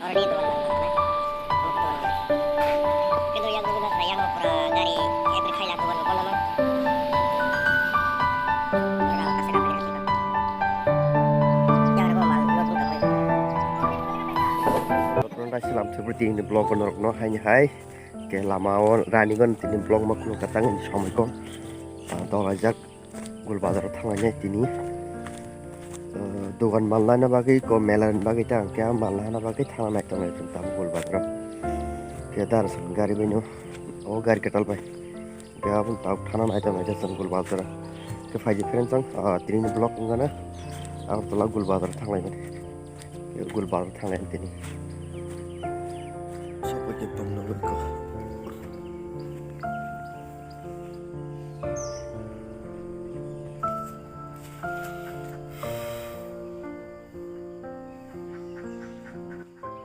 Orang itu কিন্তু yang guna yang pura dari every kailan tuan ko naman orang kasi na pala kita yang ko mal lot ko tayo Orang dah silam seperti ini blog konorok no hanya hai ke lama rani kon tini blog mak no katang ini samai kon tol ajak gul bazar thanganya tini dogan malana bagi ko melan bagi tang kya malana bagi thang na tang tam gul bazar ke dar gari beno o gari ketal pai kya pun tau thana na tang aja gul bazar ke faji friend sang tini blog ngana ar tola gul bazar thanglai gul bazar thanglai tini Sebagai pengeluh kau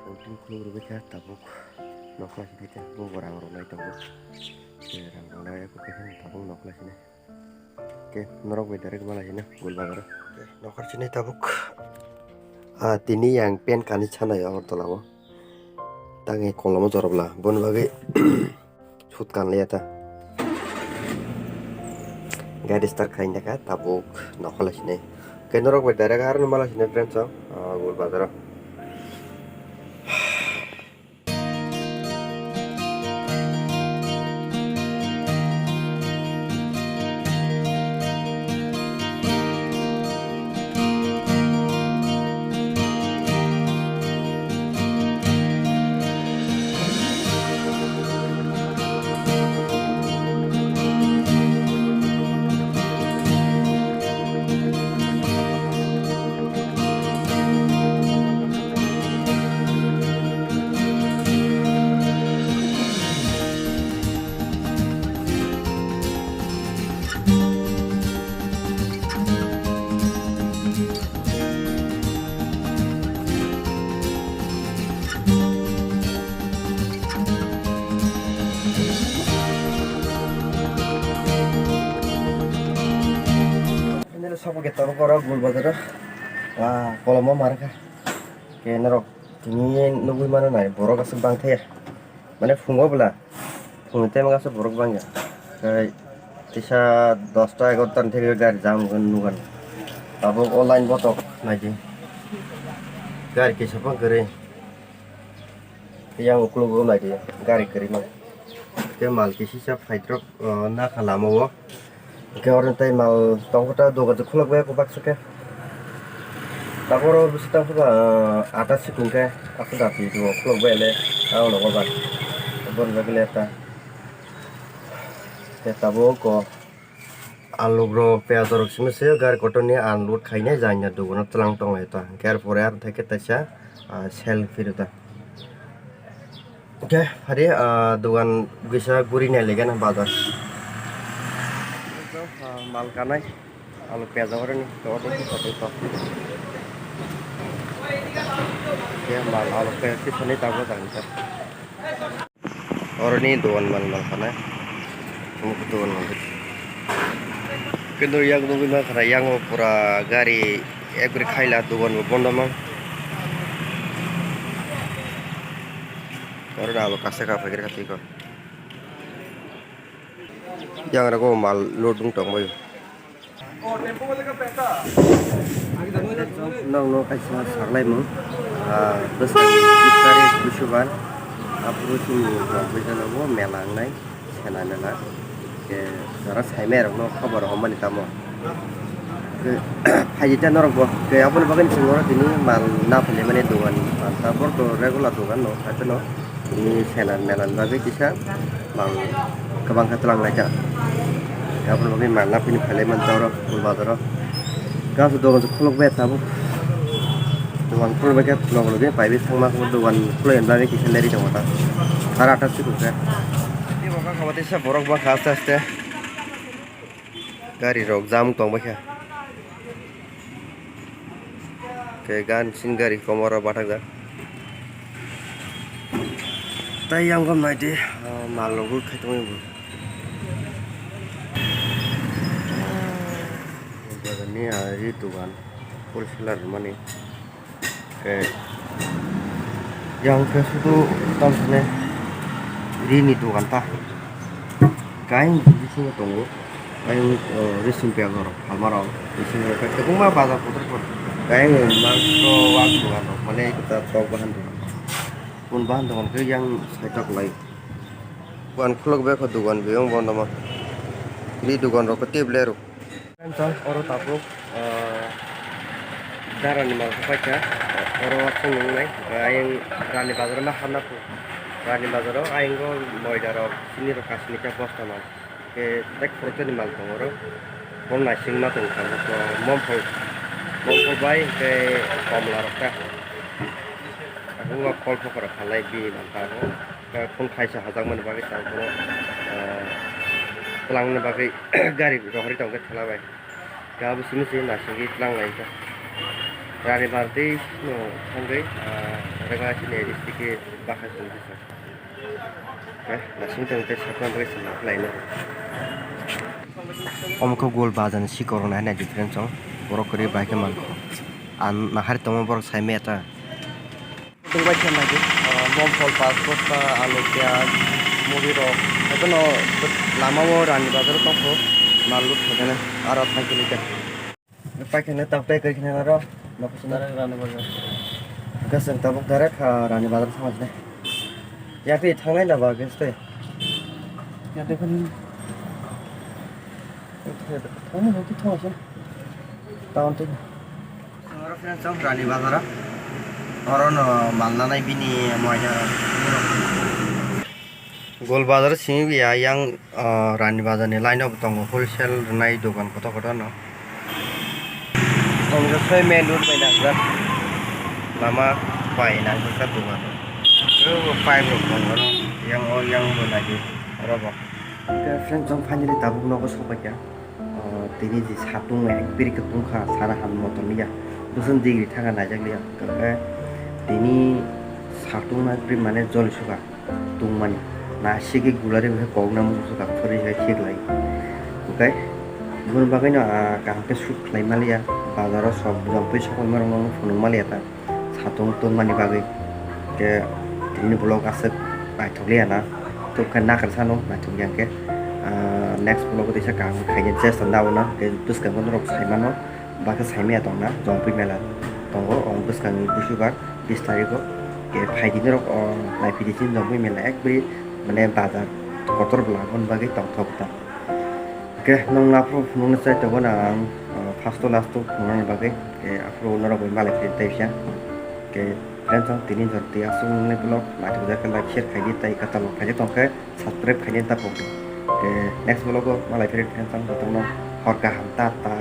Untung keluar beca tabuk noklas ini cah, gua orang lain tabuk orang lain aku kehin tabuk noklas ini Oke, norok beda dari kemana ini, gul bagar Oke, noklas ini tabuk Tini yang pen kanis cana ya, orang tolak Tangi kolom jorok lah, bon bagi sutkan lihat ah. Gak di start kainnya kan, tabuk noklas ini. Kayak norok beda karena malah sini friends so, gul bazar. Sabu kita orang gul bazar wah kalau mau marah kayak nerok ini nunggu mana nih borok asal bang teh mana fungo bela fungo teh mengasih borok bang ya kayak tisha 10 11 teh gari jam nungguan tapi online botok naji gari kisah pun kere yang uklu naji gari kere mah kayak mal kisah siap hydrok nak lama Ke orang tay mal tongkota doga tu khulak baya ko baksuke takoro bisita fuga atas sikungke aku dati do khulak baya le au lo ba bon bagile ta ke tabo ko alu bro pyaz rok simse gar kotoni anlut khaine janya dogono tlang tong eta ger pore ar theke taisa sel firta oke hari dogan bisa gurine legan bazar mal kanai alu pyaz orang ni orang tu satu top ya mal alu pyaz ni sini tahu tak ni orang ni doan mal kanai kamu doan mal কিন্তু yang nunggu mah karena yang pura gari ekor kailah doan bondo mah orang dah lokasi kah pikir kati kau yang ada kau mal loading tong boy nong kaisa sarlai mo besar istari kusuban aku tu bisa nabo melang nai sana nana ke cara saya no kabar homan itamo ke hajitan orang bo ke apa nih bagian semua ini mal nap ni mana tuan sabor tu regular tuan no kata no ini sana melang bagi kisah mal kebangga telang aja ya apa nih mal nap ini paling mentoro ulbadoro Kau sudah masuk kuluk beta bu, tuan kuluk beta kuluk ni, pai bis sama tuan kuluk yang lagi kisah dari jauh tak, hari atas sih kuluk. Ini bukan khawatir sih borok bang khas khas teh, gari rok jam tuang bang ya, kayak gan sin gari komora batak dah. Tapi yang kau nanti malu gue ketemu bu. Ini hari itu kan, full seller money, kayak yang ke suatu tampaknya ini tuh kan tak kain di sini tunggu kain resim piagor halmarau di sini kita cuma bazar putar pun kain makro waktu kan mana kita tahu bahan tuh pun bahan tuh kan yang saya tak lagi bukan kuluk bek dugan biang bon nama ini dugan rokok tiap leru kan cang orang tapluk darah ni mal baca orang waktu nungai yang rani bazar mah hamna pun rani bazar aing go moi darah sini rokas ni ka posta mal ke tek foto ni mal tong orang pon na sing na tong kan so mompol bai ke komla rokka aku nggak call for a kalai bi mantap ke pun kaisa hajang man bagai tang ko telang ni bagai gari rohari tong ke thala bai ka bu sini sini na sing telang lai ka rani barti no sangai rega sini distrik bahas ni sa na sing tong ke sakwan bagai sini lain omko gol bajan si corona na difference song borok kori baike man an na hari tong borok sai meta tung baike lagi bom fol pas posta alu piaz muri ro itu no lama wo rani bazar to ko malu thana ara thang kili ka paike na tap tai kari na ro na kusna rani bazar gasang tabuk darak rani bazar samaj ne ya pe thangai na ba geste ya देखो kamu nanti tahu sih tahun tuh orang friends sama rani bazar orang malna naik bini mau aja gol bazar sini ya yang rani bazar nih line up tunggu wholesale naik dokan kota-kota no tunggu saya main road main agak lama fine agak satu kan itu five orang yang lagi orang friends sama finally tabuk nongko sobat ya tini di satu ekpiri ketungkha sara ham motor niya dusun digri thanga najak liya kaga tini satu ekpiri mane jol suka tungmani na sigi gulare bhe kogna mu suka phori hai thik lai okay gun bagai na kahpe shoot klai malia bazaro sob jompai sokoi marong nong phunung malia ta satung tungmani bagai ke tini blog asek bai thokliya na to kan nakar sano na thukyang ke next vlog itu saya kang kayaknya just tahu na terus kan menurut saya mana bahkan saya melihat na jompi mela tunggu orang terus kan busu kan istari ko ke pagi ni rok naik pilih sini jompi mela ek beri mana bazar kotor belakon bagi tong top ta oke nong lapro nong saya coba na first to last to nong bagi ke afro nora boy malah pilih ya ke dan tong tini jorti asung ni vlog mati udah kan like share kayaknya tai kata lo kayaknya tong ke subscribe kayaknya tak boleh next vlog malah pilih tentang tentang horka hamta ta